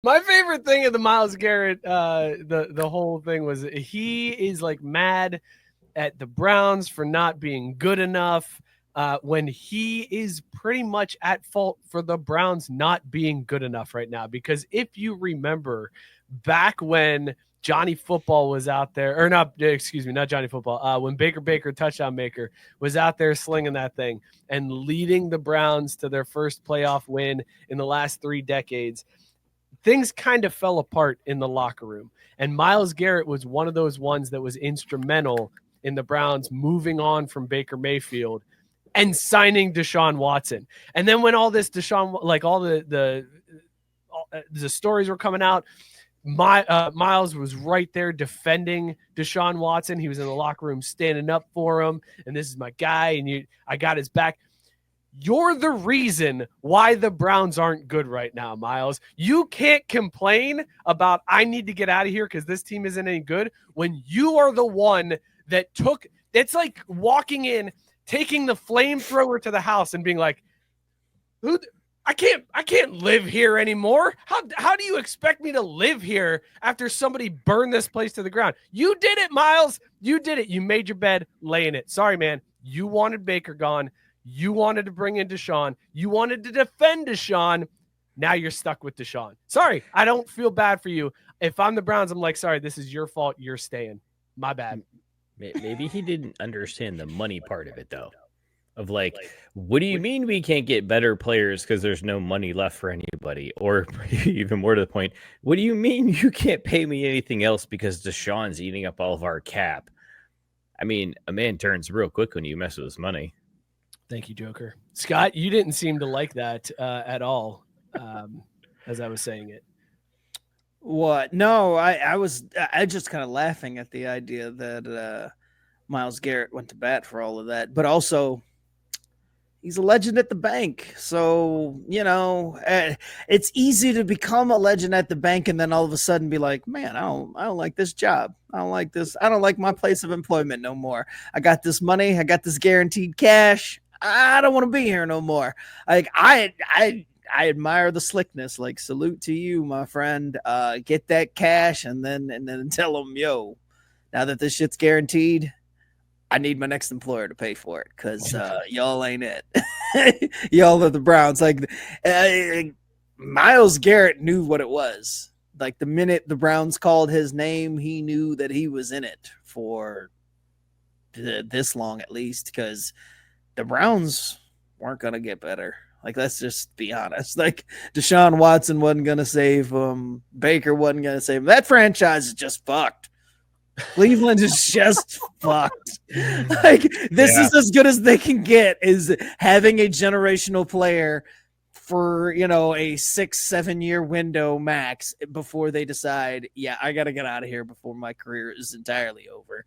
My favorite thing of the Myles Garrett, the whole thing was he is like mad at the Browns for not being good enough when he is pretty much at fault for the Browns not being good enough right now. Because if you remember back when Johnny Football was out there, or not, excuse me, not Johnny Football, when Baker, touchdown maker, was out there slinging that thing and leading the Browns to their first playoff win in the last 3 decades, things kind of fell apart in the locker room. And Myles Garrett was one of those ones that was instrumental in the Browns moving on from Baker Mayfield and signing Deshaun Watson. And then when all this Deshaun, like all the stories were coming out, Myles was right there defending Deshaun Watson. He was in the locker room standing up for him, and this is my guy, and I got his back. You're the reason why the Browns aren't good right now, Myles. You can't complain about I need to get out of here because this team isn't any good when you are the one that took – it's like walking in, taking the flamethrower to the house and being like, I can't live here anymore. How do you expect me to live here after somebody burned this place to the ground? You did it, Myles. You did it. You made your bed, lay in it. Sorry, man. You wanted Baker gone. You wanted to bring in Deshaun. You wanted to defend Deshaun. Now you're stuck with Deshaun. Sorry, I don't feel bad for you. If I'm the Browns, I'm like, sorry, this is your fault. You're staying. My bad. Maybe he didn't understand the money part of it, though. Of like, what do you mean we can't get better players because there's no money left for anybody? Or even more to the point, what do you mean you can't pay me anything else because Deshaun's eating up all of our cap? I mean, a man turns real quick when you mess with his money. Thank you, Joker. Scott, you didn't seem to like that at all as I was saying it. What? No, I was just kind of laughing at the idea that Myles Garrett went to bat for all of that, but also he's a legend at the bank. So, it's easy to become a legend at the bank and then all of a sudden be like, man, I don't like this job. I don't like this. I don't like my place of employment no more. I got this money. I got this guaranteed cash. I don't want to be here no more. Like I admire the slickness. Like, salute to you, my friend. Get that cash and then tell them, yo, now that this shit's guaranteed, I need my next employer to pay for it because y'all ain't it. Y'all are the Browns. Like, Myles Garrett knew what it was. Like, the minute the Browns called his name, he knew that he was in it for this long at least, because the Browns weren't going to get better. Like, let's just be honest. Like, Deshaun Watson wasn't going to save him. Baker wasn't going to save him. That franchise is just fucked. Cleveland is just fucked. Like, this is as good as they can get, is having a generational player for, a 6-7 year window max before they decide, yeah, I got to get out of here before my career is entirely over.